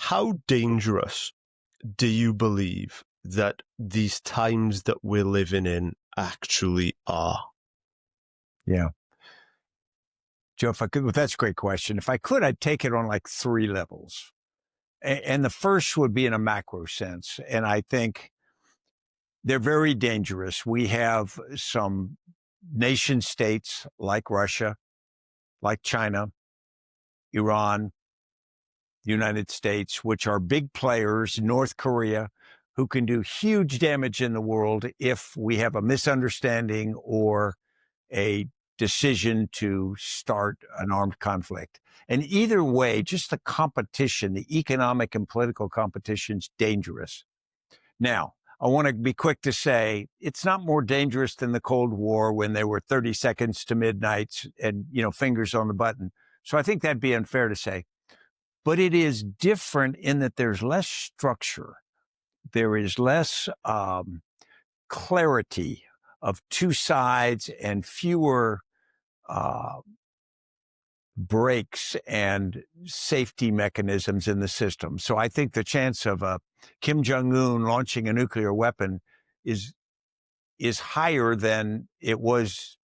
How dangerous do you believe that these times that we're living in actually are? Yeah. Joe, if I could, well, that's a great question. If I could, I'd take it on like 3 levels. And the first would be in a macro sense. And I think they're very dangerous. We have some nation states like Russia, like China, Iran, the United States, which are big players, North Korea, who can do huge damage in the world if we have a misunderstanding or a decision to start an armed conflict. And either way, just the competition, the economic and political competition is dangerous. Now, I want to be quick to say it's not more dangerous than the Cold War when there were 30 seconds to midnight and, fingers on the button. So I think that'd be unfair to say. But it is different in that there's less structure. There is less clarity of two sides and fewer breaks and safety mechanisms in the system. So I think the chance of Kim Jong-un launching a nuclear weapon is higher than it was,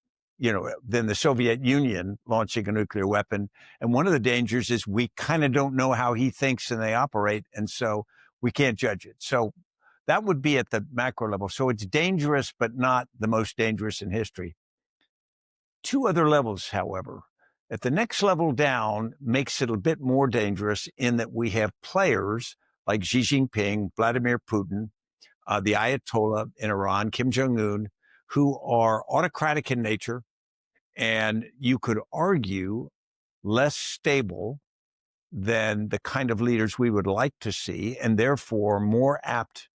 than the Soviet Union launching a nuclear weapon. And one of the dangers is we kind of don't know how he thinks and they operate. And so we can't judge it. So that would be at the macro level. So it's dangerous, but not the most dangerous in history. 2 other levels, however. At the next level down makes it a bit more dangerous in that we have players like Xi Jinping, Vladimir Putin, the Ayatollah in Iran, Kim Jong-un, who are autocratic in nature, and you could argue less stable than the kind of leaders we would like to see, and therefore more apt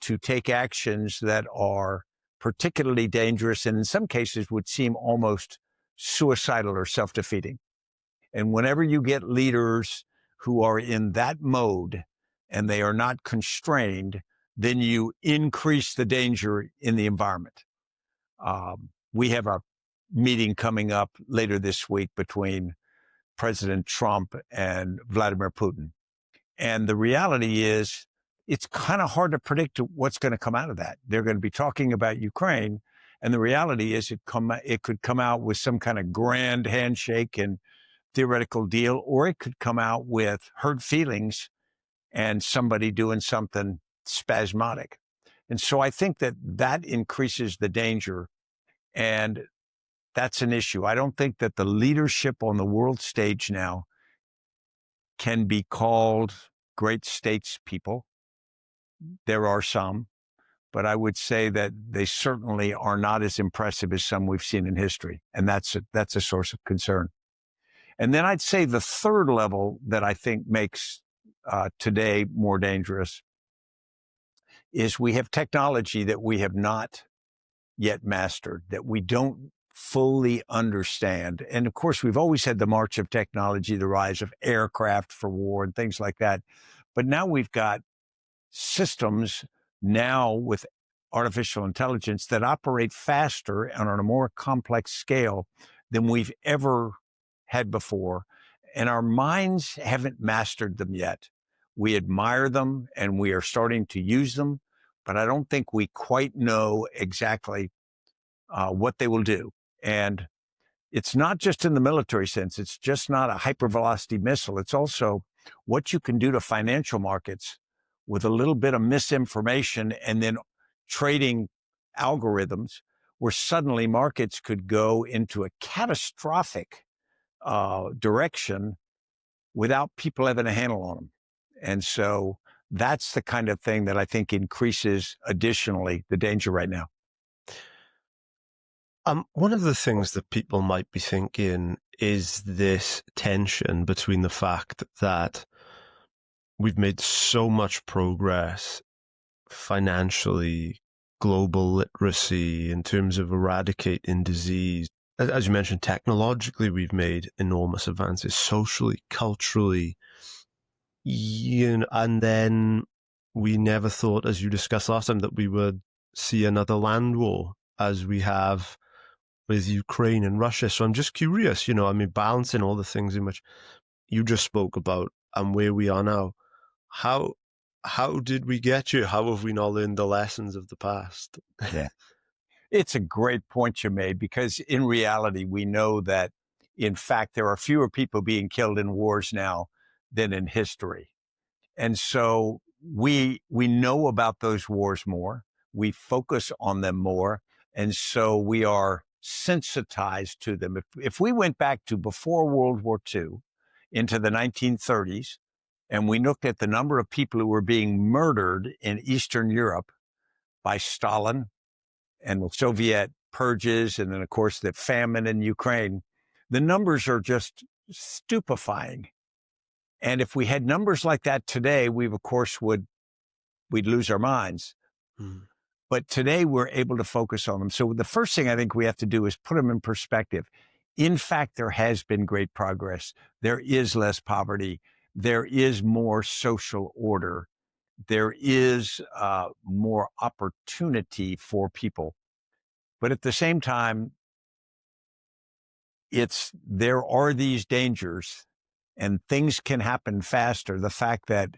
to take actions that are particularly dangerous and in some cases would seem almost suicidal or self-defeating. And whenever you get leaders who are in that mode and they are not constrained, then you increase the danger in the environment. We have a meeting coming up later this week between President Trump and Vladimir Putin. And the reality is, it's kind of hard to predict what's going to come out of that. They're going to be talking about Ukraine. And the reality is it could come out with some kind of grand handshake and theoretical deal, or it could come out with hurt feelings and somebody doing something spasmodic. And so I think that increases the danger. And that's an issue. I don't think that the leadership on the world stage now can be called great statespeople. There are some, but I would say that they certainly are not as impressive as some we've seen in history. And that's a source of concern. And then I'd say the third level that I think makes today more dangerous is we have technology that we have not yet mastered, that we don't fully understand. And of course, we've always had the march of technology, the rise of aircraft for war and things like that. But now we've got systems now with artificial intelligence that operate faster and on a more complex scale than we've ever had before. And our minds haven't mastered them yet. We admire them and we are starting to use them, but I don't think we quite know exactly what they will do. And it's not just in the military sense. It's just not a hypervelocity missile. It's also what you can do to financial markets with a little bit of misinformation and then trading algorithms where suddenly markets could go into a catastrophic direction without people having a handle on them. And so that's the kind of thing that I think increases additionally the danger right now. One of the things that people might be thinking is this tension between the fact that we've made so much progress financially, global literacy, in terms of eradicating disease. As you mentioned, technologically, we've made enormous advances, socially, culturally, and then we never thought, as you discussed last time, that we would see another land war as we have with Ukraine and Russia. So I'm just curious, balancing all the things in which you just spoke about and where we are now, How how did we get here? How have we not learned the lessons of the past? Yeah. It's a great point you made, because in reality, we know that, in fact, there are fewer people being killed in wars now than in history. And so we know about those wars more. We focus on them more. And so we are sensitized to them. If we went back to before World War II into the 1930s, and we looked at the number of people who were being murdered in Eastern Europe by Stalin and the Soviet purges, and then, of course, the famine in Ukraine, the numbers are just stupefying. And if we had numbers like that today, we, of course, we'd lose our minds. Mm. But today we're able to focus on them. So the first thing I think we have to do is put them in perspective. In fact, there has been great progress. There is less poverty. There is more social order. There is more opportunity for people. But at the same time, there are these dangers, and things can happen faster. The fact that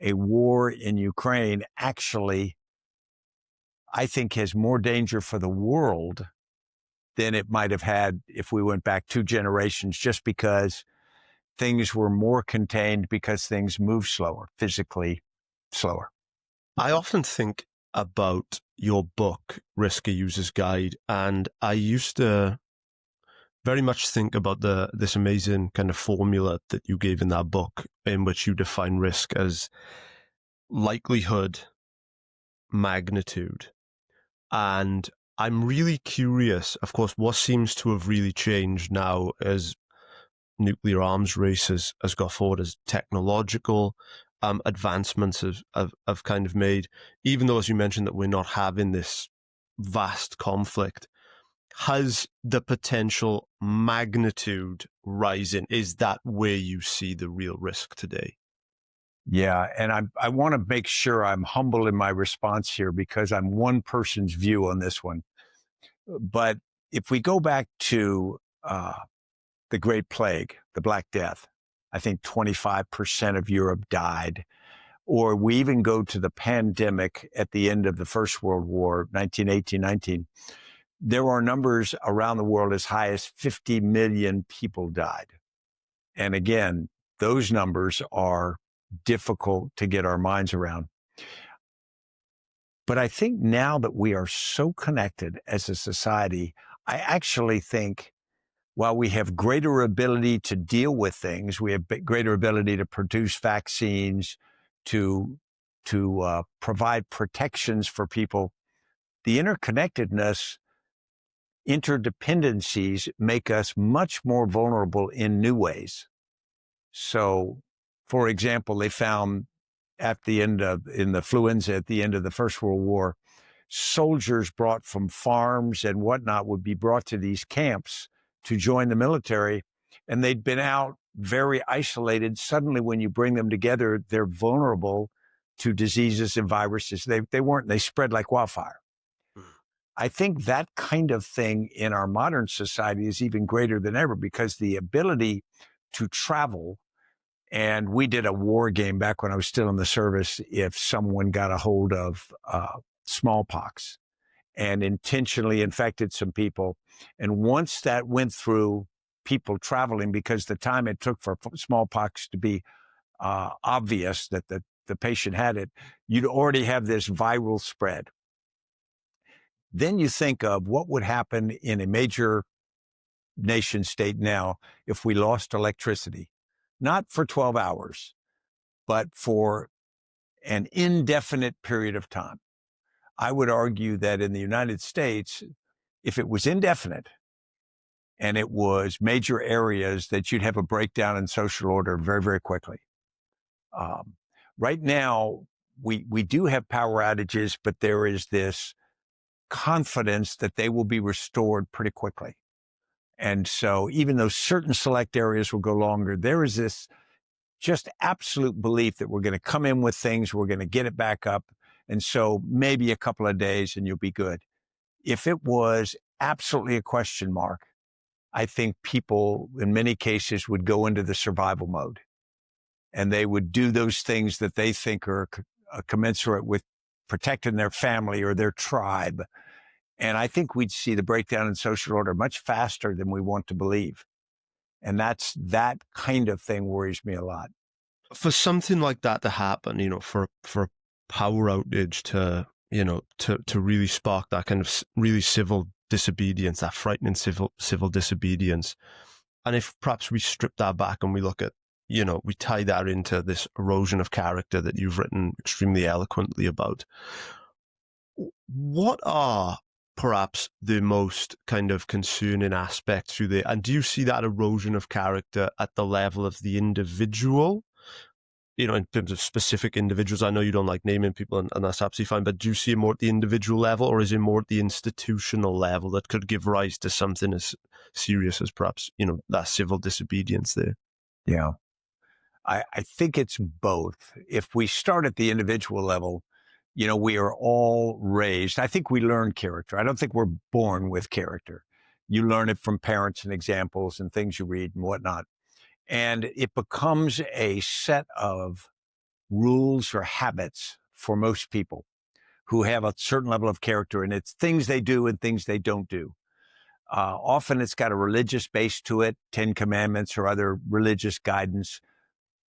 a war in Ukraine actually, I think, has more danger for the world than it might have had if we went back 2 generations, just because things were more contained, because things move slower, physically slower. I often think about your book, Risk a User's Guide, and I used to very much think about this amazing kind of formula that you gave in that book, in which you define risk as likelihood, magnitude. And I'm really curious, of course, what seems to have really changed now as nuclear arms race has got forward, as technological advancements have kind of made, even though, as you mentioned, that we're not having this vast conflict. Has the potential magnitude rising? Is that where you see the real risk today? Yeah, and I want to make sure I'm humble in my response here, because I'm one person's view on this one. But if we go back to the Great Plague, the Black Death, I think 25% of Europe died. Or we even go to the pandemic at the end of the First World War, 1918, 19. There are numbers around the world as high as 50 million people died. And again, those numbers are difficult to get our minds around. But I think now that we are so connected as a society, I actually think, while we have greater ability to deal with things, we have greater ability to produce vaccines, to provide protections for people, the interconnectedness, interdependencies make us much more vulnerable in new ways. So, for example, they found in the influenza at the end of the First World War, soldiers brought from farms and whatnot would be brought to these camps to join the military, and they'd been out very isolated. Suddenly, when you bring them together, they're vulnerable to diseases and viruses. They spread like wildfire. I think that kind of thing in our modern society is even greater than ever, because the ability to travel, and we did a war game back when I was still in the service, if someone got a hold of smallpox and intentionally infected some people. And once that went through people traveling, because the time it took for smallpox to be obvious that the patient had it, you'd already have this viral spread. Then you think of what would happen in a major nation state now if we lost electricity, not for 12 hours, but for an indefinite period of time. I would argue that in the United States, if it was indefinite and it was major areas, that you'd have a breakdown in social order very, very quickly. Right now, we do have power outages, but there is this confidence that they will be restored pretty quickly. And so even though certain select areas will go longer, there is this just absolute belief that we're going to come in with things, we're going to get it back up. And so maybe a couple of days and you'll be good. If it was absolutely a question mark, I think people in many cases would go into the survival mode. and they would do those things that they think are commensurate with protecting their family or their tribe. And I think we'd see the breakdown in social order much faster than we want to believe. And that kind of thing worries me a lot. For something like that to happen, for a power outage to really spark that kind of really civil disobedience, that frightening civil disobedience. And if perhaps we strip that back and we look at, we tie that into this erosion of character that you've written extremely eloquently about, what are perhaps the most kind of concerning aspects through there? And do you see that erosion of character at the level of the individual? In terms of specific individuals, I know you don't like naming people, and that's absolutely fine, but do you see it more at the individual level, or is it more at the institutional level that could give rise to something as serious as perhaps, that civil disobedience there? Yeah. I think it's both. If we start at the individual level, we are all raised. I think we learn character. I don't think we're born with character. You learn it from parents and examples and things you read and whatnot. And it becomes a set of rules or habits for most people who have a certain level of character, and it's things they do and things they don't do. Often it's got a religious base to it, 10 Commandments or other religious guidance,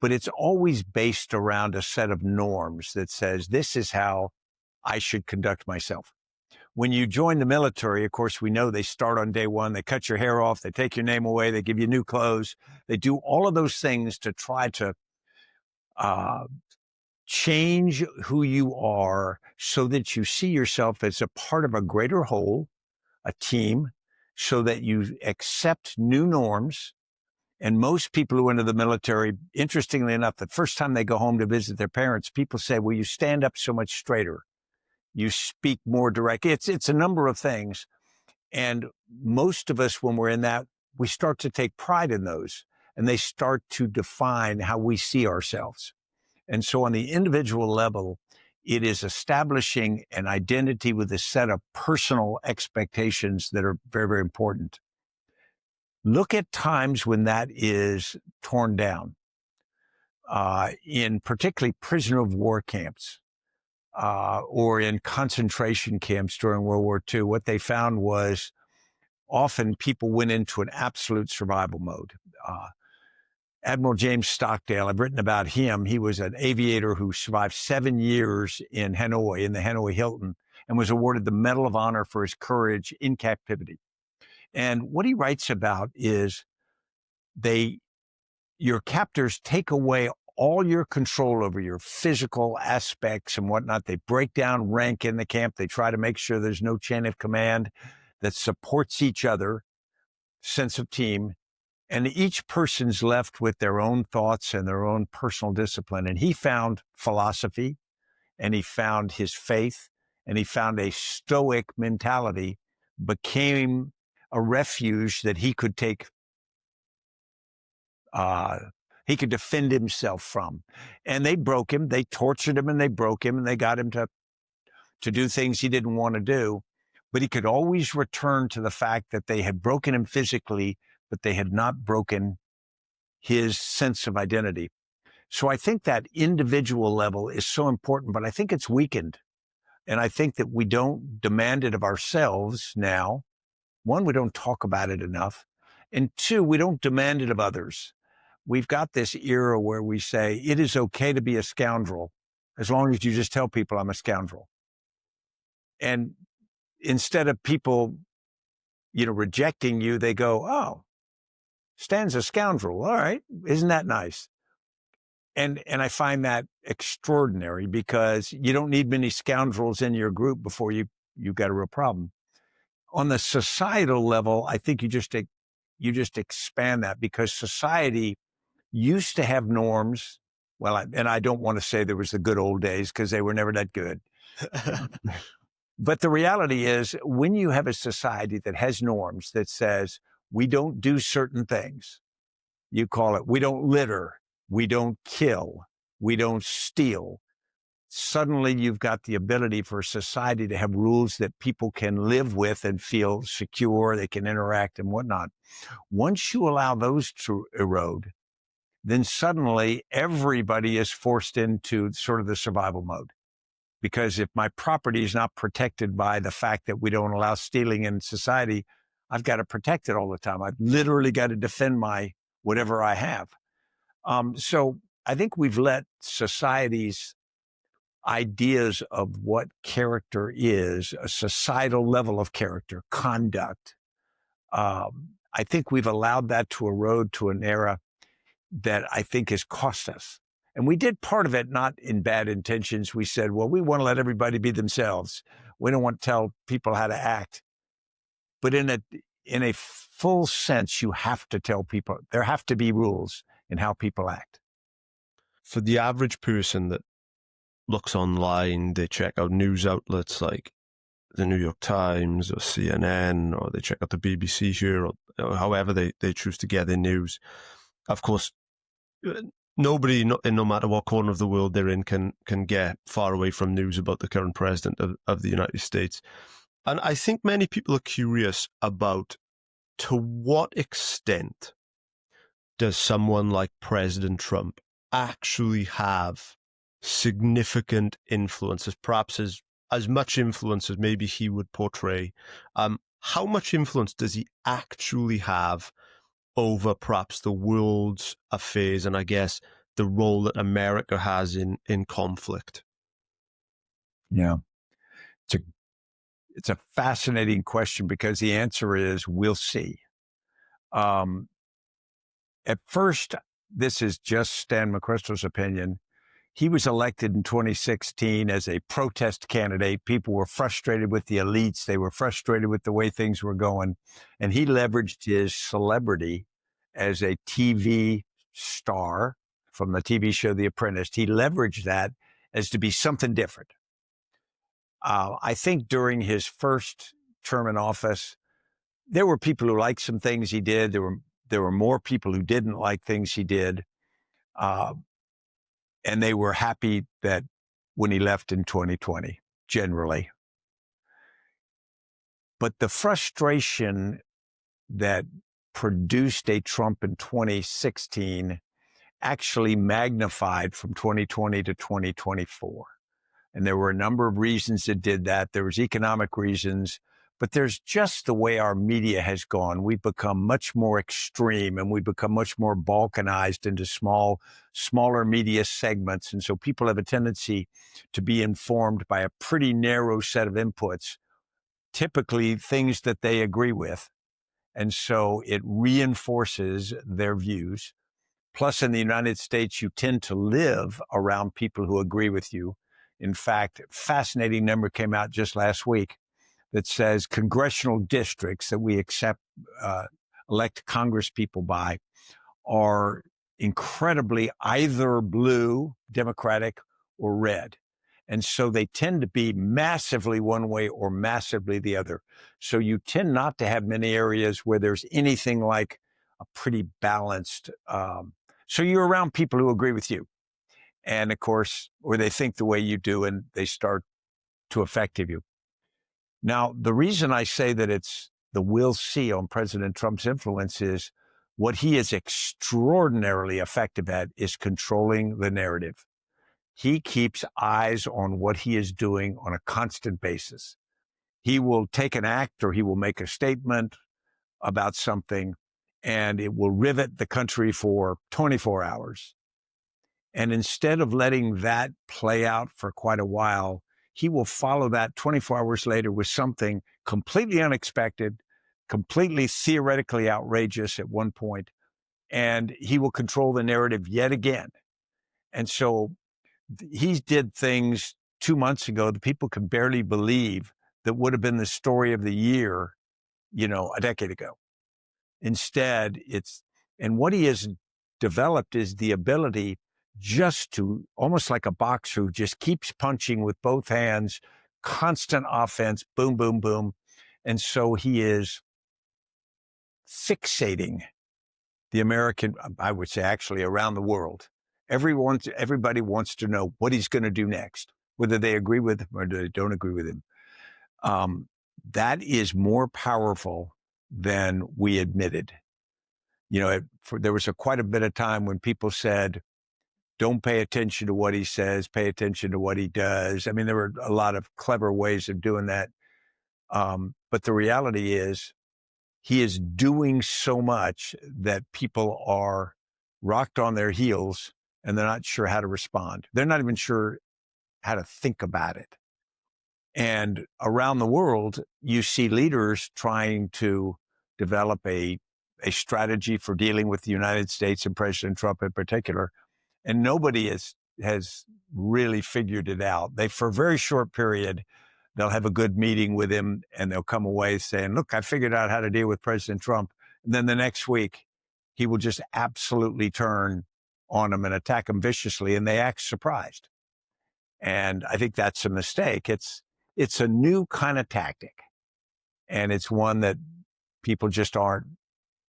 but it's always based around a set of norms that says, this is how I should conduct myself. When you join the military, of course, we know they start on day one. They cut your hair off. They take your name away. They give you new clothes. They do all of those things to try to change who you are so that you see yourself as a part of a greater whole, a team, so that you accept new norms. And most people who enter the military, interestingly enough, the first time they go home to visit their parents, people say, well, you stand up so much straighter. You speak more direct. It's a number of things. And most of us, when we're in that, we start to take pride in those, and they start to define how we see ourselves. And so on the individual level, it is establishing an identity with a set of personal expectations that are very, very important. Look at times when that is torn down, in particularly prisoner of war camps. Or in concentration camps during World War II, what they found was often people went into an absolute survival mode. Admiral James Stockdale, I've written about him. He was an aviator who survived 7 years in Hanoi, in the Hanoi Hilton, and was awarded the Medal of Honor for his courage in captivity. And what he writes about is your captors take away all your control over your physical aspects and whatnot. They break down rank in the camp. They try to make sure there's no chain of command that supports each other, sense of team. And each person's left with their own thoughts and their own personal discipline. And he found philosophy, and he found his faith, and he found a stoic mentality, became a refuge that he could take he could defend himself from. And they broke him. They tortured him, and they broke him, and they got him to do things he didn't want to do. But he could always return to the fact that they had broken him physically, but they had not broken his sense of identity. So I think that individual level is so important, but I think it's weakened. And I think that we don't demand it of ourselves now. One, we don't talk about it enough. And two, we don't demand it of others. We've got this era where we say it is okay to be a scoundrel as long as you just tell people I'm a scoundrel. And instead of people, rejecting you, they go, oh, Stan's a scoundrel. All right. Isn't that nice? And I find that extraordinary, because you don't need many scoundrels in your group before you've got a real problem. On the societal level, I think you just expand that, because society used to have norms. Well, I don't want to say there was the good old days, because they were never that good. But the reality is, when you have a society that has norms that says we don't do certain things, you call it, we don't litter, we don't kill, we don't steal. Suddenly you've got the ability for society to have rules that people can live with and feel secure, they can interact and whatnot. Once you allow those to erode, then suddenly everybody is forced into sort of the survival mode. Because if my property is not protected by the fact that we don't allow stealing in society, I've got to protect it all the time. I've literally got to defend my whatever I have. So I think we've let society's ideas of what character is, a societal level of character, conduct. I think we've allowed that to erode to an era that I think has cost us. And we did part of it not in bad intentions. We said, well, we want to let everybody be themselves. We don't want to tell people how to act. But in a full sense, you have to tell people, there have to be rules in how people act. For the average person that looks online, they check out news outlets like the New York Times or CNN, or they check out the BBC here, or however they choose to get their news. Of course, nobody, no matter what corner of the world they're in, can get far away from news about the current president of the United States. And I think many people are curious about, to what extent does someone like President Trump actually have significant influence, perhaps as much influence as maybe he would portray? How much influence does he actually have over perhaps the world's affairs, and I guess the role that America has in conflict? Yeah. It's a fascinating question, because the answer is we'll see. At first, this is just Stan McChrystal's opinion. He was elected in 2016 as a protest candidate. People were frustrated with the elites. They were frustrated with the way things were going. And he leveraged his celebrity as a TV star from the TV show The Apprentice. He leveraged that as to be something different. I think during his first term in office, there were people who liked some things he did. There were more people who didn't like things he did. And they were happy that when he left in 2020, generally. But the frustration that produced a Trump in 2016 actually magnified from 2020 to 2024. And there were a number of reasons that did that. There was economic reasons, but there's just the way our media has gone. We've become much more extreme, and we've become much more balkanized into smaller media segments. And so people have a tendency to be informed by a pretty narrow set of inputs, typically things that they agree with. And so it reinforces their views. Plus, in the United States, you tend to live around people who agree with you. In fact, a fascinating number came out just last week that says congressional districts that we elect Congress people by are incredibly either blue, Democratic, or red. And so they tend to be massively one way or massively the other. So you tend not to have many areas where there's anything like a pretty balanced. So you're around people who agree with you. And of course, or they think the way you do, and they start to affect you. Now, the reason I say that it's the we'll see on President Trump's influence is what he is extraordinarily effective at is controlling the narrative. He keeps eyes on what he is doing on a constant basis. He will take an act, or he will make a statement about something, and it will rivet the country for 24 hours. And instead of letting that play out for quite a while, he will follow that 24 hours later with something completely unexpected, completely theoretically outrageous at one point, and he will control the narrative yet again. And so he did things 2 months ago that people could barely believe that would have been the story of the year, a decade ago. Instead, and what he has developed is the ability just to, almost like a boxer who just keeps punching with both hands, constant offense, boom, boom, boom. And so he is fixating the American, I would say actually around the world. Everybody wants to know what he's going to do next, whether they agree with him or they don't agree with him. That is more powerful than we admitted. There was quite a bit of time when people said, don't pay attention to what he says, pay attention to what he does. I mean, there were a lot of clever ways of doing that. But the reality is he is doing so much that people are rocked on their heels and they're not sure how to respond. They're not even sure how to think about it. And around the world, you see leaders trying to develop a strategy for dealing with the United States and President Trump in particular. And nobody has really figured it out. For a very short period, they'll have a good meeting with him and they'll come away saying, look, I figured out how to deal with President Trump. And then the next week, he will just absolutely turn on him and attack him viciously, and they act surprised. And I think that's a mistake. It's a new kind of tactic, and it's one that people just aren't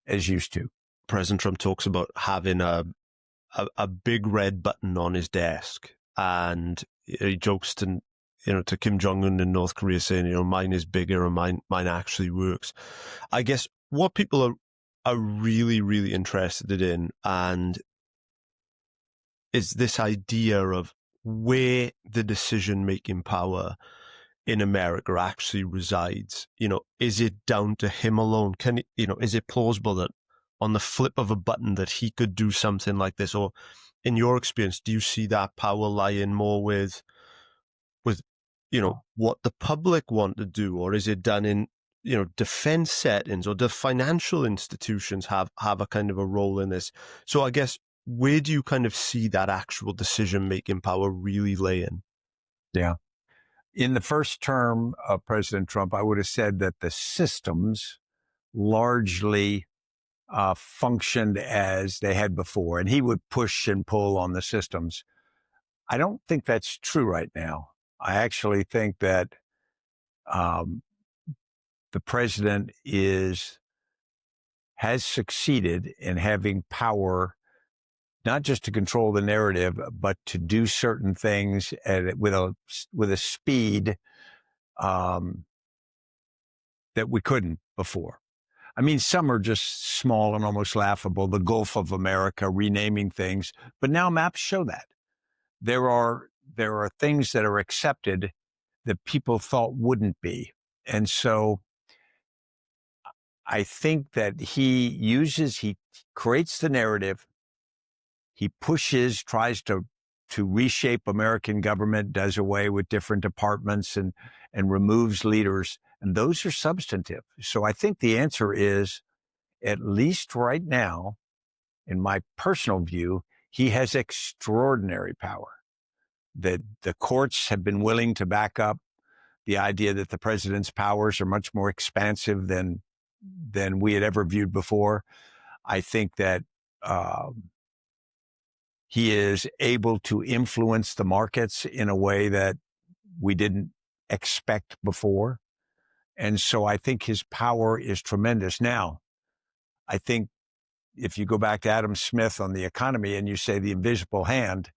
as used to. President Trump talks about having a big red button on his desk, and he jokes to Kim Jong-un in North Korea saying, mine is bigger and mine actually works. I guess what people are really, really interested in and is this idea of where the decision-making power in America actually resides. Is it down to him alone? Is it plausible that on the flip of a button that he could do something like this? Or in your experience, do you see that power lying more with what the public want to do? Or is it done in, defense settings, or do financial institutions have a kind of a role in this? So I guess, where do you kind of see that actual decision-making power really laying? Yeah. In the first term of President Trump, I would have said that the systems largely functioned as they had before, and he would push and pull on the systems. I don't think that's true right now. I actually think that the president has succeeded in having power, not just to control the narrative, but to do certain things with a speed that we couldn't before. I mean, some are just small and almost laughable. The Gulf of America, renaming things, but now maps show that there are things that are accepted that people thought wouldn't be, and so I think that he creates the narrative. He pushes, tries to reshape American government, does away with different departments and removes leaders. And those are substantive. So I think the answer is, at least right now, in my personal view, he has extraordinary power. That the courts have been willing to back up the idea that the president's powers are much more expansive than we had ever viewed before. I think that he is able to influence the markets in a way that we didn't expect before. And so I think his power is tremendous. Now, I think if you go back to Adam Smith on the economy and you say the invisible hand,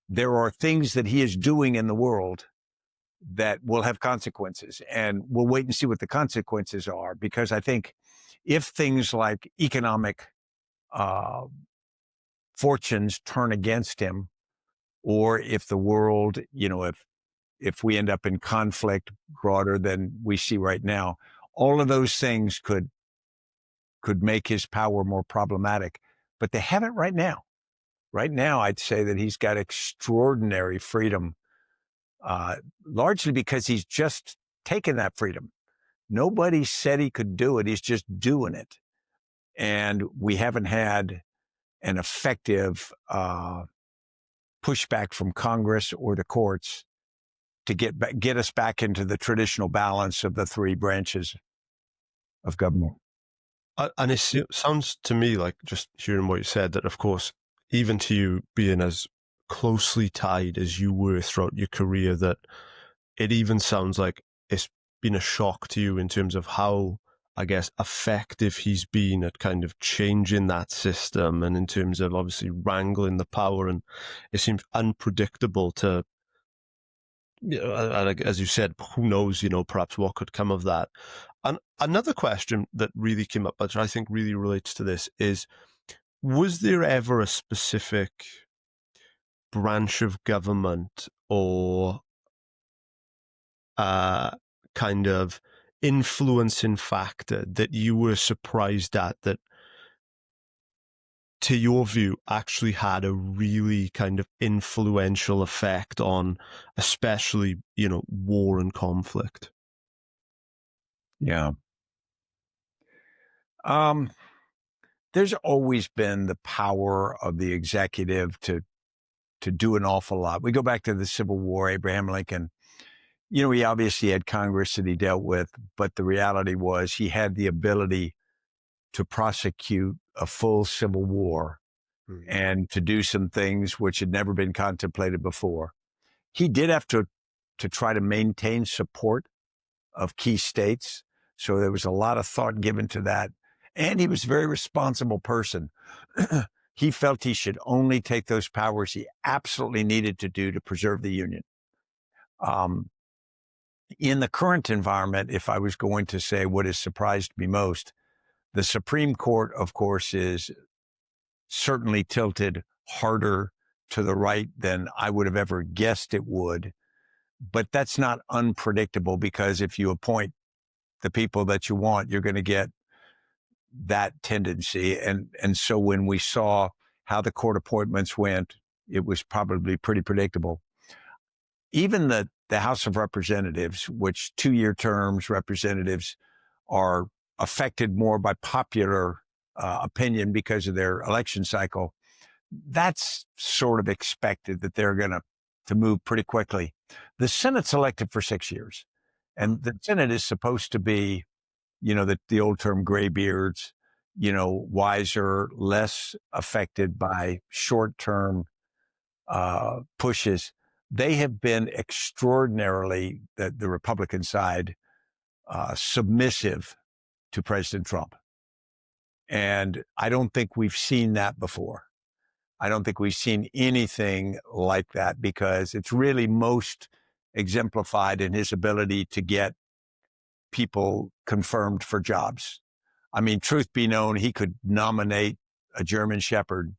there are things that he is doing in the world that will have consequences. And we'll wait and see what the consequences are, because I think if things like economic fortunes turn against him, or if the world, if we end up in conflict broader than we see right now, all of those things could make his power more problematic. But they haven't right now. Right now, I'd say that he's got extraordinary freedom, largely because he's just taken that freedom. Nobody said he could do it. He's just doing it. And we haven't had an effective pushback from Congress or the courts to get us back into the traditional balance of the three branches of government. And it sounds to me, like, just hearing what you said, that of course, even to you being as closely tied as you were throughout your career, that it even sounds like it's been a shock to you in terms of how, I guess, effective he's been at kind of changing that system, and in terms of obviously wrangling the power. And it seems unpredictable to As you said, who knows, perhaps what could come of that. And another question that really came up, which I think really relates to this, is was there ever a specific branch of government or kind of influencing factor that you were surprised at that, to your view, actually had a really kind of influential effect on especially, war and conflict? Yeah. There's always been the power of the executive to do an awful lot. We go back to the Civil War, Abraham Lincoln. He obviously had Congress that he dealt with, but the reality was he had the ability to prosecute a full civil war and to do some things which had never been contemplated before. He did have to try to maintain support of key states. So there was a lot of thought given to that. And he was a very responsible person. He felt he should only take those powers he absolutely needed to do to preserve the Union. In the current environment, if I was going to say what has surprised me most, the Supreme Court, of course, is certainly tilted harder to the right than I would have ever guessed it would. But that's not unpredictable, because if you appoint the people that you want, you're going to get that tendency. And so when we saw how the court appointments went, it was probably pretty predictable. Even the House of Representatives, which 2-year terms representatives are affected more by popular opinion because of their election cycle, that's sort of expected that they're going to move pretty quickly. The Senate's elected for 6 years, and the Senate is supposed to be, the old term graybeards, wiser, less affected by short-term pushes. They have been extraordinarily, the Republican side, submissive to President Trump. And I don't think we've seen that before. I don't think we've seen anything like that, because it's really most exemplified in his ability to get people confirmed for jobs. I mean, truth be known, he could nominate a German Shepherd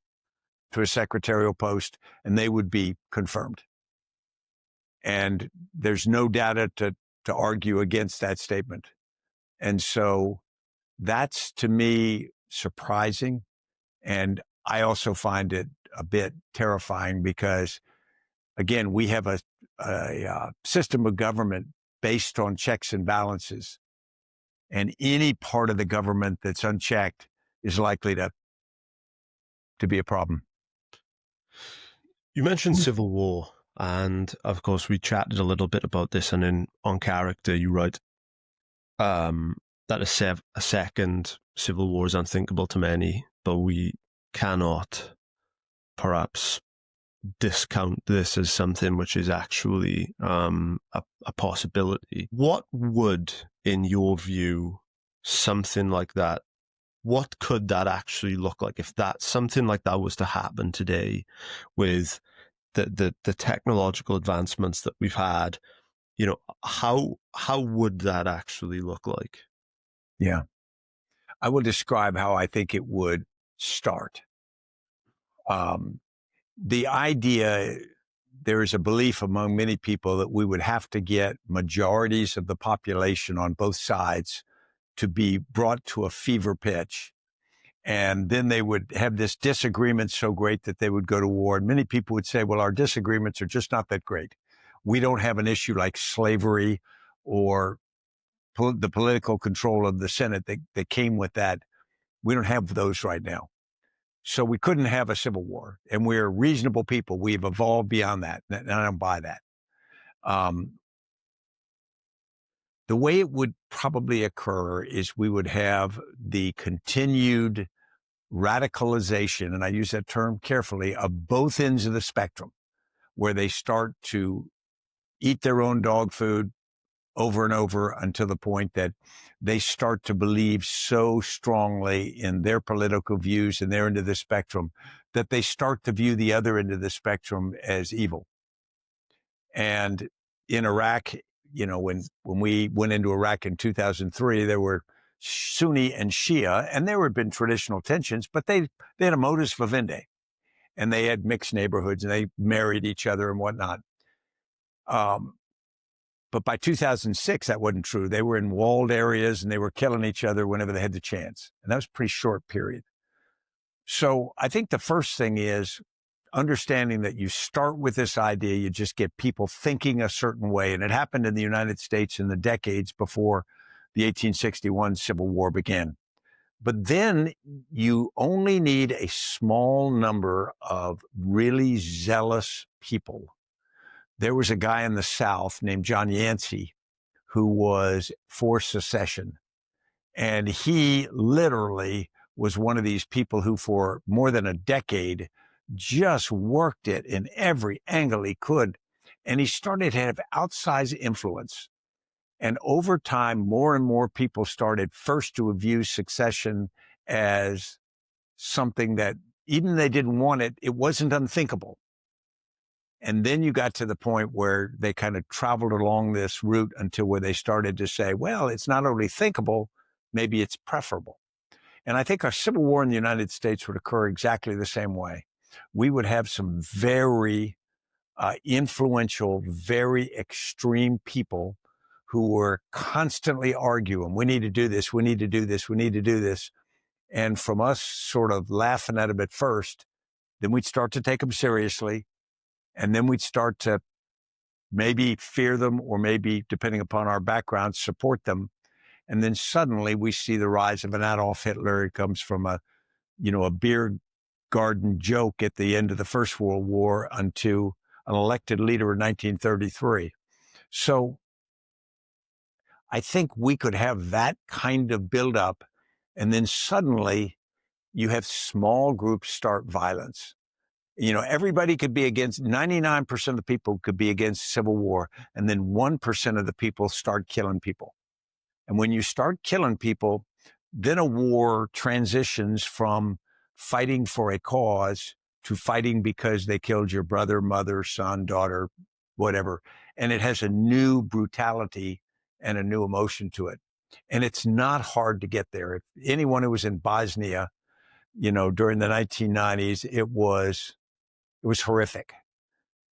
to a secretarial post and they would be confirmed. And there's no data to argue against that statement. And so that's, to me, surprising. And I also find it a bit terrifying because, again, we have a system of government based on checks and balances. And any part of the government that's unchecked is likely to be a problem. You mentioned Civil War, and of course we chatted a little bit about this, and on Character you write that a second civil war is unthinkable to many, but we cannot perhaps discount this as something which is actually a possibility. What would, in your view, something like that, what could that actually look like if that something like that was to happen today, with the technological advancements that we've had? How would that actually look like? Yeah. I will describe how I think it would start. The idea, there is a belief among many people that we would have to get majorities of the population on both sides to be brought to a fever pitch. And then they would have this disagreement so great that they would go to war. And many people would say, well, our disagreements are just not that great. We don't have an issue like slavery or the political control of the Senate that came with that. We don't have those right now. So we couldn't have a civil war. And we're reasonable people. We've evolved beyond that. And I don't buy that. The way it would probably occur is we would have the continued radicalization, and I use that term carefully, of both ends of the spectrum, where they start to eat their own dog food over and over until the point that they start to believe so strongly in their political views and their end of the spectrum that they start to view the other end of the spectrum as evil. And in Iraq, when we went into Iraq in 2003, there were Sunni and Shia, and there had been traditional tensions, but they had a modus vivendi, and they had mixed neighborhoods, and they married each other and whatnot. But by 2006, that wasn't true. They were in walled areas, and they were killing each other whenever they had the chance, and that was a pretty short period. So I think the first thing is understanding that you start with this idea, you just get people thinking a certain way. And it happened in the United States in the decades before the 1861 Civil War began. But then you only need a small number of really zealous people. There was a guy in the South named John Yancey who was for secession. And he literally was one of these people who for more than a decade just worked it in every angle he could. And he started to have outsized influence. And over time, more and more people started first to view secession as something that even they didn't want it, it wasn't unthinkable. And then you got to the point where they kind of traveled along this route until where they started to say, well, it's not only thinkable, maybe it's preferable. And I think our civil war in the United States would occur exactly the same way. We would have some very influential, very extreme people who were constantly arguing, we need to do this, we need to do this, we need to do this. And from us sort of laughing at them at first, then we'd start to take them seriously. And then we'd start to maybe fear them or maybe, depending upon our background, support them. And then suddenly we see the rise of an Adolf Hitler. It comes from a beer garden joke at the end of the First World War unto an elected leader in 1933. So I think we could have that kind of buildup, and then suddenly you have small groups start violence. Everybody could be against, 99% of the people could be against civil war, and then 1% of the people start killing people. And when you start killing people, then a war transitions from fighting for a cause to fighting because they killed your brother, mother, son, daughter, whatever. And it has a new brutality and a new emotion to it. And it's not hard to get there. If anyone who was in Bosnia, during the 1990s, it was horrific.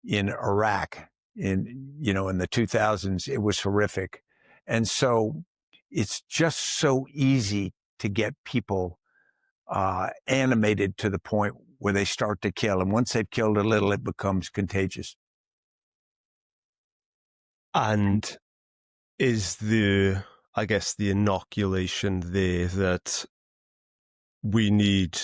In Iraq, in the 2000s, it was horrific. And so it's just so easy to get people animated to the point where they start to kill. And once they've killed a little, it becomes contagious. And is the inoculation there that we need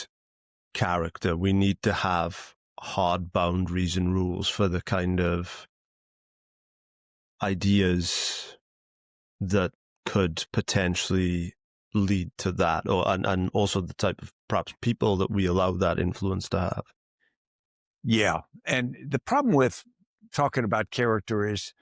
character, we need to have hard boundaries and rules for the kind of ideas that could potentially lead to that, and also the type of perhaps people that we allow that influence to have? Yeah. And the problem with talking about character is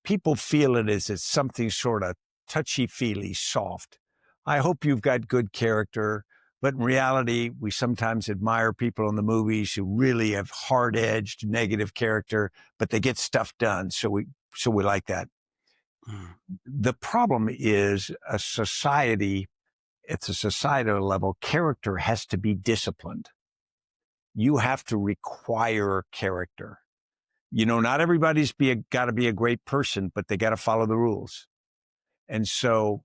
people feel it as it's something sort of touchy-feely, soft. I hope you've got good character, but in reality, we sometimes admire people in the movies who really have hard-edged, negative character, but they get stuff done. So we like that. The problem is a society, it's a societal level, character has to be disciplined. You have to require character. Not everybody's got to be a great person, but they got to follow the rules. And so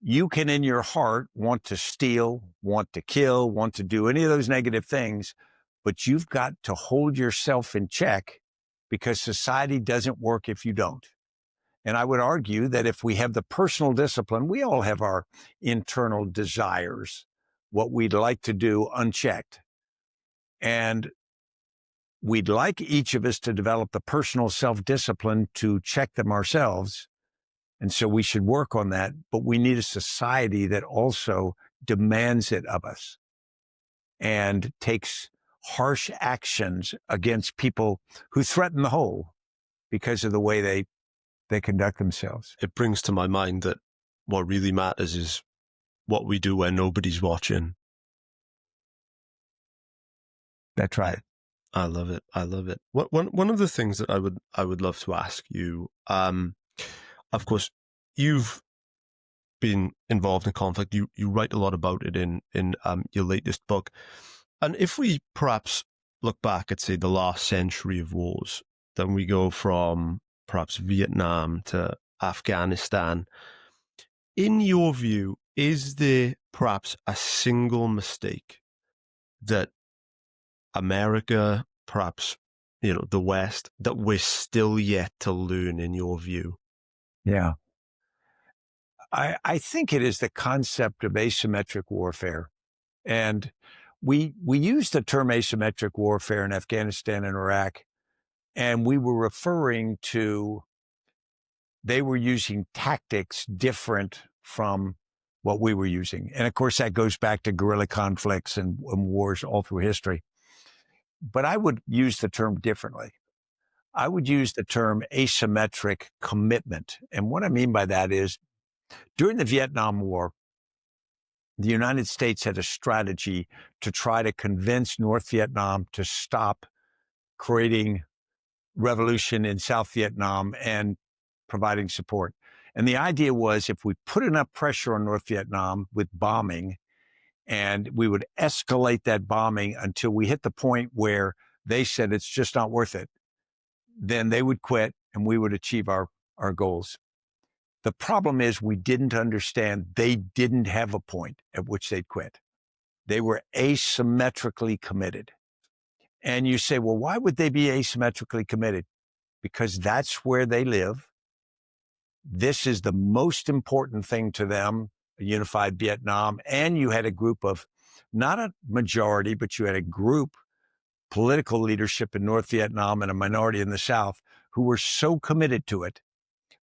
you can, in your heart, want to steal, want to kill, want to do any of those negative things, but you've got to hold yourself in check because society doesn't work if you don't. And I would argue that if we have the personal discipline, we all have our internal desires, what we'd like to do unchecked. And we'd like each of us to develop the personal self-discipline to check them ourselves. And so we should work on that. But we need a society that also demands it of us and takes harsh actions against people who threaten the whole because of the way they conduct themselves. It brings to my mind that what really matters is what we do when nobody's watching. That's right. I love it. I love it. One of the things that I would love to ask you, of course, you've been involved in conflict. You write a lot about it in your latest book. And if we perhaps look back at, say, the last century of wars, then we go from perhaps Vietnam to Afghanistan. In your view, is there perhaps a single mistake that America, perhaps, the West, that we're still yet to learn, in your view? Yeah. I think it is the concept of asymmetric warfare. And we use the term asymmetric warfare in Afghanistan and Iraq, and we were referring to they were using tactics different from what we were using. And of course, that goes back to guerrilla conflicts and wars all through history. But I would use the term differently. I would use the term asymmetric commitment. And what I mean by that is during the Vietnam War, the United States had a strategy to try to convince North Vietnam to stop creating revolution in South Vietnam and providing support. And the idea was if we put enough pressure on North Vietnam with bombing, and we would escalate that bombing until we hit the point where they said it's just not worth it, then they would quit and we would achieve our goals. The problem is we didn't understand they didn't have a point at which they'd quit. They were asymmetrically committed. And you say, well, why would they be asymmetrically committed? Because that's where they live. This is the most important thing to them, a unified Vietnam. And you had a group of, not a majority, but you had a group, political leadership in North Vietnam and a minority in the South, who were so committed to it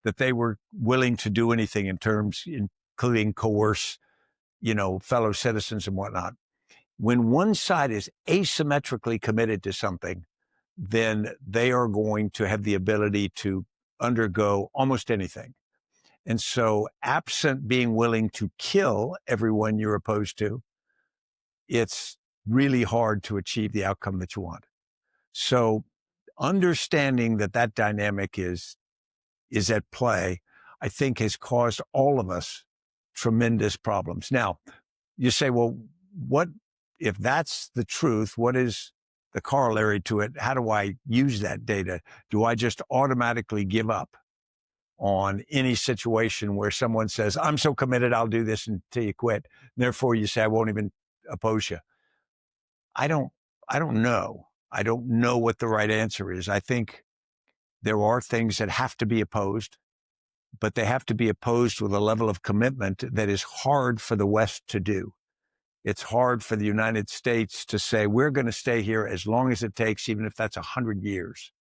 that they were willing to do anything in terms, including coerce, fellow citizens and whatnot. When one side is asymmetrically committed to something, then they are going to have the ability to undergo almost anything. And so, absent being willing to kill everyone you're opposed to, it's really hard to achieve the outcome that you want. So, understanding that dynamic is at play, I think has caused all of us tremendous problems. Now, you say, well, what if that's the truth? What is the corollary to it? How do I use that data? Do I just automatically give up on any situation where someone says, I'm so committed, I'll do this until you quit. Therefore, you say, I won't even oppose you. I don't know. I don't know what the right answer is. I think there are things that have to be opposed, but they have to be opposed with a level of commitment that is hard for the West to do. It's hard for the United States to say, we're going to stay here as long as it takes, even if that's 100 years.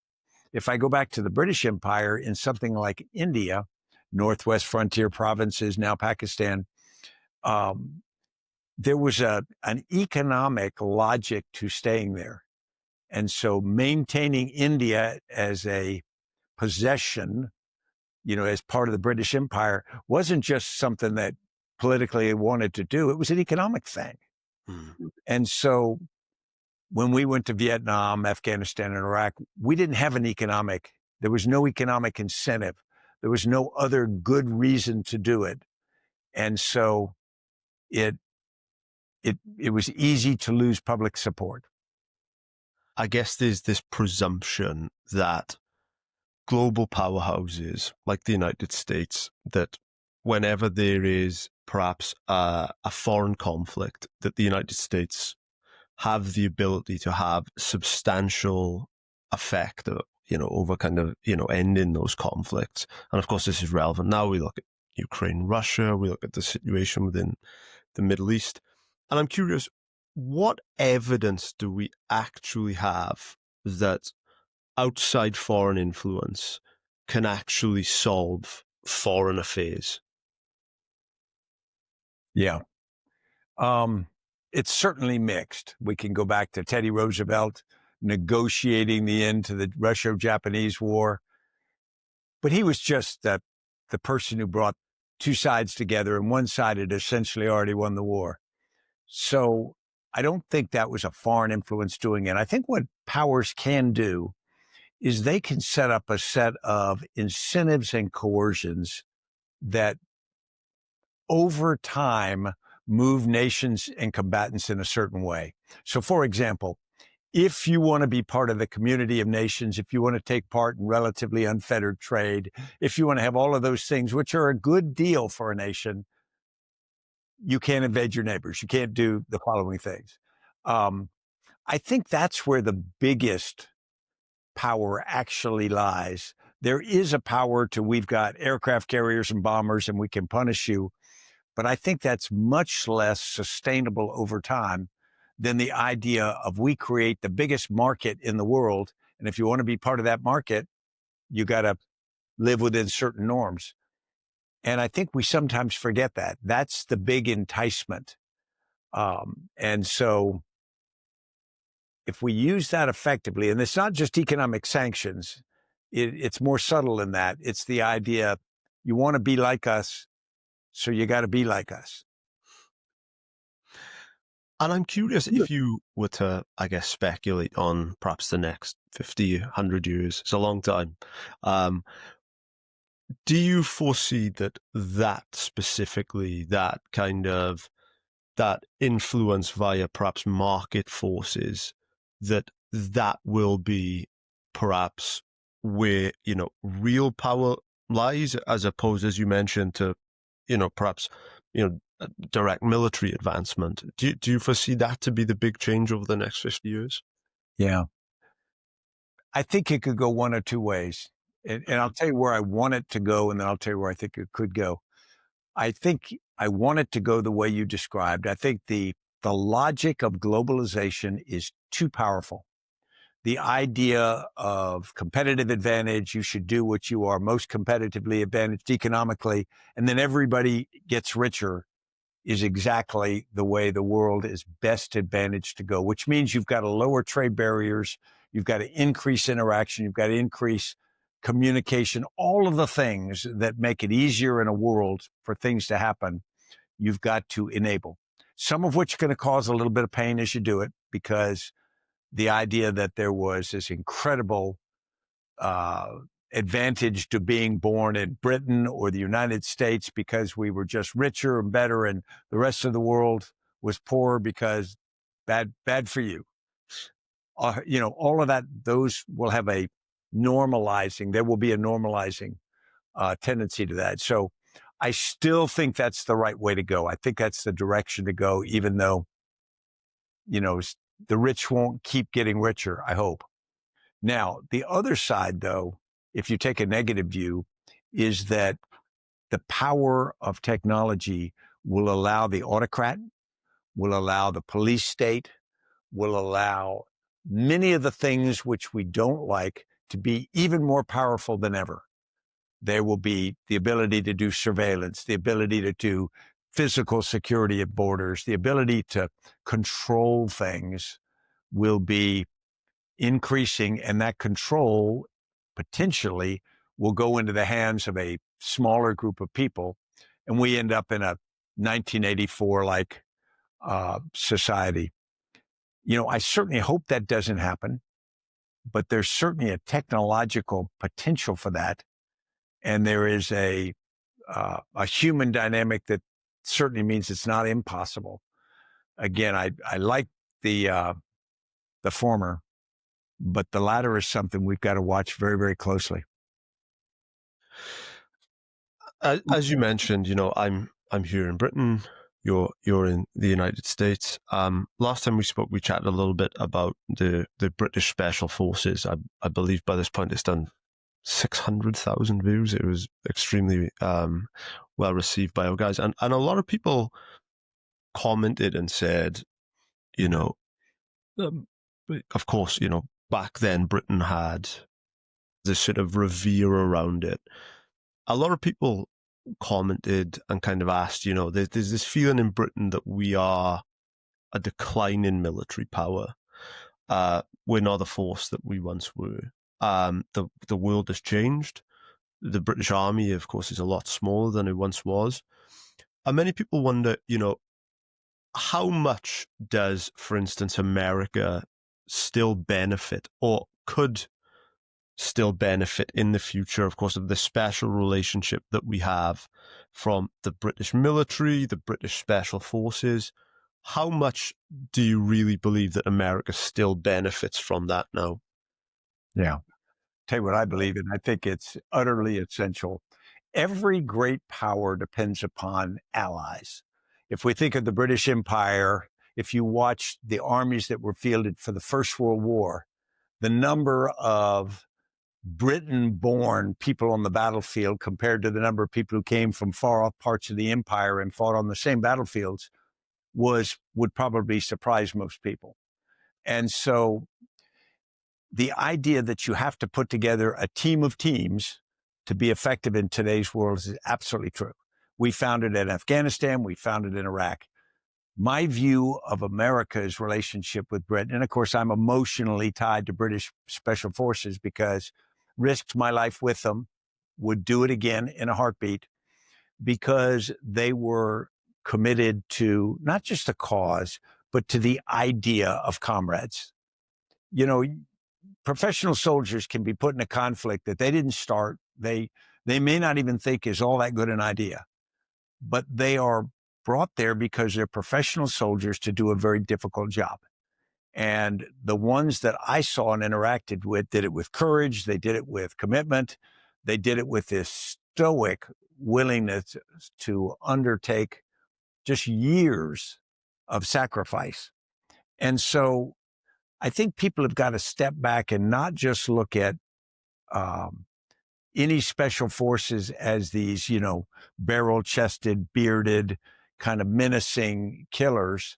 If I go back to the British Empire in something like India, Northwest frontier provinces, now Pakistan, there was an economic logic to staying there. And so maintaining India as a possession, as part of the British Empire, wasn't just something that politically wanted to do. It was an economic thing. Mm. And so when we went to Vietnam, Afghanistan, and Iraq, we didn't have there was no economic incentive. There was no other good reason to do it. And so it was easy to lose public support. I guess there's this presumption that global powerhouses like the United States, that whenever there is perhaps a foreign conflict, that the United States have the ability to have substantial effect, over kind of, ending those conflicts. And of course, this is relevant now. We look at Ukraine, Russia, we look at the situation within the Middle East. And I'm curious, what evidence do we actually have that outside foreign influence can actually solve foreign affairs? Yeah. It's certainly mixed. We can go back to Teddy Roosevelt negotiating the end to the Russo-Japanese War. But he was just the person who brought two sides together, and one side had essentially already won the war. So I don't think that was a foreign influence doing it. I think what powers can do is they can set up a set of incentives and coercions that over time move nations and combatants in a certain way. So, for example, if you want to be part of the community of nations, if you want to take part in relatively unfettered trade, if you want to have all of those things, which are a good deal for a nation, you can't invade your neighbors. You can't do the following things. I think that's where the biggest power actually lies. There is a power to we've got aircraft carriers and bombers and we can punish you. But I think that's much less sustainable over time than the idea of we create the biggest market in the world. And if you want to be part of that market, you got to live within certain norms. And I think we sometimes forget that. That's the big enticement. And so if we use that effectively, and it's not just economic sanctions, it's more subtle than that. It's the idea you want to be like us, so you got to be like us. And I'm curious if you were to, I guess, speculate on perhaps the next 50, 100 years, it's a long time. Do you foresee that specifically, that kind of, that influence via perhaps market forces, that will be perhaps where, real power lies, as opposed, as you mentioned, to, perhaps, direct military advancement? Do you foresee that to be the big change over the next 50 years? Yeah. I think it could go one or two ways. And I'll tell you where I want it to go, and then I'll tell you where I think it could go. I think I want it to go the way you described. I think the logic of globalization is too powerful. The idea of competitive advantage, you should do what you are most competitively advantaged economically, and then everybody gets richer, is exactly the way the world is best advantaged to go, which means you've got to lower trade barriers, you've got to increase interaction, you've got to increase communication, all of the things that make it easier in a world for things to happen, you've got to enable. Some of which are going to cause a little bit of pain as you do it, because the idea that there was this incredible advantage to being born in Britain or the United States because we were just richer and better, and the rest of the world was poor because bad for you. All of that, those will have a normalizing. There will be a normalizing tendency to that. So I still think that's the right way to go. I think that's the direction to go, even though, the rich won't keep getting richer, I hope. Now, the other side, though, if you take a negative view, is that the power of technology will allow the autocrat, will allow the police state, will allow many of the things which we don't like to be even more powerful than ever. There will be the ability to do surveillance, the ability to do physical security at borders, the ability to control things will be increasing, and that control potentially will go into the hands of a smaller group of people, and we end up in a 1984-like society. I certainly hope that doesn't happen, but there's certainly a technological potential for that, and there is a human dynamic that certainly means it's not impossible. Again, I like the former, but the latter is something we've got to watch very, very closely. As you mentioned, I'm here in Britain. You're in the United States. Last time we spoke, we chatted a little bit about the British Special Forces. I believe by this point it's done 600,000 views. It was extremely well received by our guys, and a lot of people commented and said, of course, back then Britain had this sort of revere around it. A lot of people commented and kind of asked, there's this feeling in Britain that we are a decline in military power. We're not the force that we once were. The world has changed. The British Army, of course, is a lot smaller than it once was. And many people wonder, how much does, for instance, America still benefit or could still benefit in the future, of course, of the special relationship that we have from the British military, the British special forces? How much do you really believe that America still benefits from that now? Yeah. Tell you what I believe in. I think it's utterly essential. Every great power depends upon allies. If we think of the British Empire, if you watch the armies that were fielded for the First World War, the number of Britain-born people on the battlefield compared to the number of people who came from far off parts of the empire and fought on the same battlefields would probably surprise most people. And so the idea that you have to put together a team of teams to be effective in today's world is absolutely true. We found it in Afghanistan. We found it in Iraq. My view of America's relationship with Britain, and of course, I'm emotionally tied to British Special Forces because risked my life with them, would do it again in a heartbeat, because they were committed to not just the cause, but to the idea of comrades. You know, professional soldiers can be put in a conflict that they didn't start. They may not even think is all that good an idea, but they are brought there because they're professional soldiers to do a very difficult job. And the ones that I saw and interacted with did it with courage. They did it with commitment. They did it with this stoic willingness to undertake just years of sacrifice. And so I think people have got to step back and not just look at any special forces as these, barrel-chested, bearded, kind of menacing killers.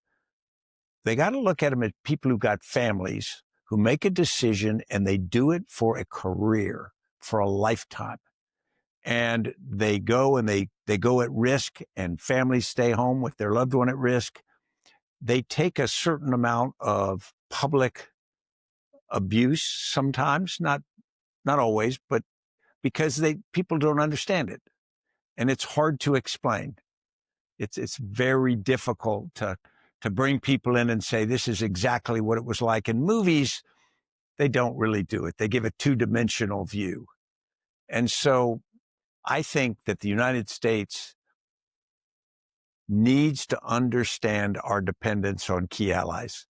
They got to look at them as people who've got families who make a decision and they do it for a career, for a lifetime. And they go and they go at risk, and families stay home with their loved one at risk. They take a certain amount of public abuse sometimes, not always, but because people don't understand it. And it's hard to explain. It's very difficult to bring people in and say, this is exactly what it was like. In movies, they don't really do it. They give a two-dimensional view. And so I think that the United States needs to understand our dependence on key allies.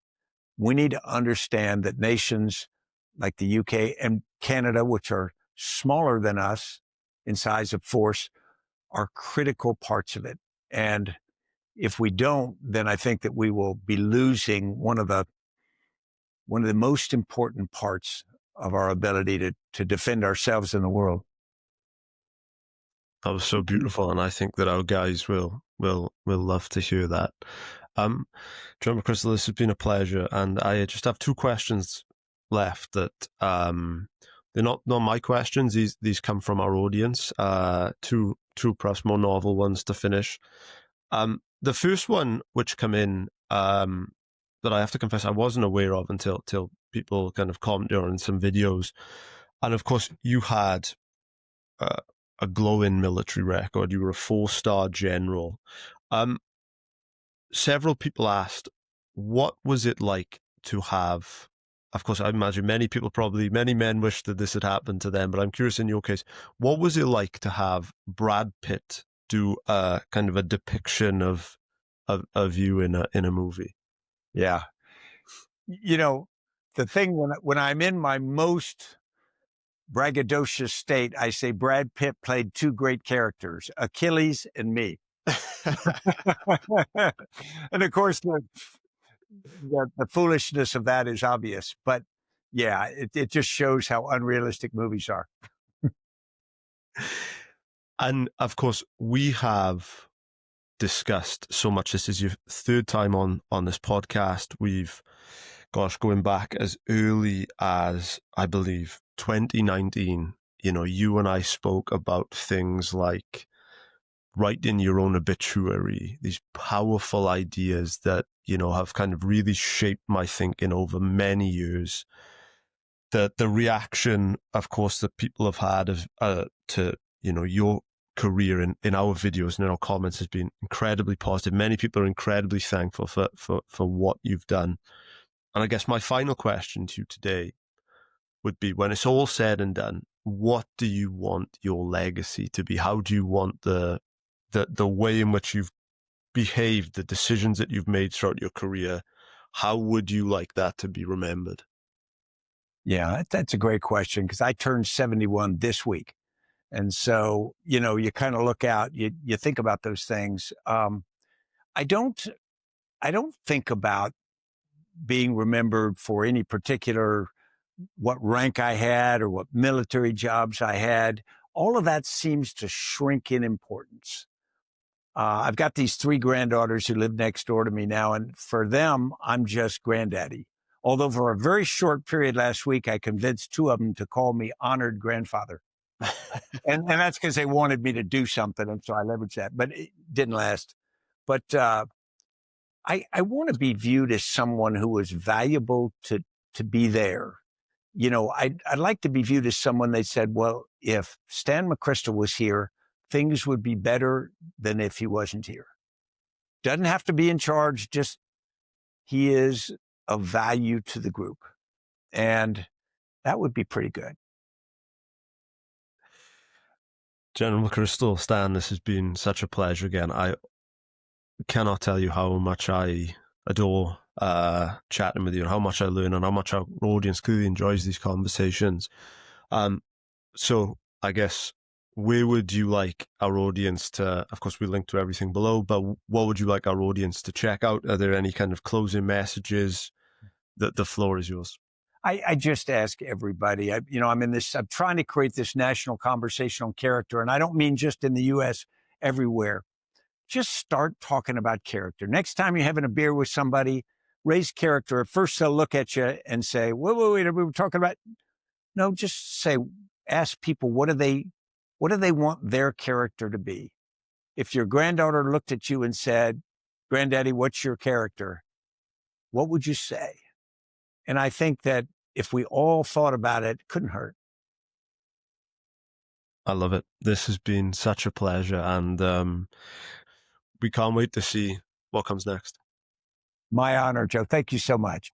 We need to understand that nations like the UK and Canada, which are smaller than us in size of force, are critical parts of it. And if we don't, then I think that we will be losing one of the most important parts of our ability to defend ourselves in the world. That was so beautiful, and I think that our guys will love to hear that. Joe McChrystal, this has been a pleasure, and I just have two questions left that they're not my questions. These come from our audience. Two perhaps more novel ones to finish. The first one, which come in, that I have to confess I wasn't aware of until people kind of commented on some videos, and of course you had a glowing military record. You were a 4-star general. Several people asked, what was it like to have? Of course, I imagine many men wish that this had happened to them, but I'm curious in your case, what was it like to have Brad Pitt do a kind of a depiction of you in a movie? Yeah. The thing when I'm in my most braggadocious state, I say Brad Pitt played two great characters, Achilles and me. And of course, the foolishness of that is obvious. But yeah, it just shows how unrealistic movies are. And of course, we have discussed so much. This is your third time on this podcast. We've, going back as early as, I believe, 2019, you and I spoke about things like writing your own obituary, these powerful ideas that, have kind of really shaped my thinking over many years. The reaction, of course, that people have had to, your career in our videos and in our comments has been incredibly positive. Many people are incredibly thankful for what you've done. And I guess my final question to you today would be, when it's all said and done, what do you want your legacy to be? How do you want the way in which you've behaved, the decisions that you've made throughout your career, how would you like that to be remembered? Yeah, that's a great question, because I turned 71 this week. And so, you kind of look out, you think about those things. I don't, I don't think about being remembered for any particular, what rank I had or what military jobs I had. All of that seems to shrink in importance. I've got these 3 granddaughters who live next door to me now, and for them, I'm just granddaddy. Although for a very short period last week, I convinced 2 of them to call me honored grandfather. And that's because they wanted me to do something, and so I leveraged that, but it didn't last. But I want to be viewed as someone who was valuable to be there. I'd like to be viewed as someone they said, well, if Stan McChrystal was here, things would be better than if he wasn't here. Doesn't have to be in charge, just he is of value to the group. And that would be pretty good. General McChrystal, Stan, this has been such a pleasure again. I cannot tell you how much I adore chatting with you, and how much I learn, and how much our audience clearly enjoys these conversations. So I guess, where would you like our audience to, of course we link to everything below, but what would you like our audience to check out? Are there any kind of closing messages? The floor is yours. I just ask everybody, I'm trying to create this national conversational character, and I don't mean just in the U.S., everywhere. Just start talking about character. Next time you're having a beer with somebody, raise character. At first they'll look at you and say, wait, we were talking about. No, just say, ask people, what do they want their character to be? If your granddaughter looked at you and said, Granddaddy, what's your character? What would you say? And I think that if we all thought about it, couldn't hurt. I love it. This has been such a pleasure, and we can't wait to see what comes next. My honor, Joe. Thank you so much.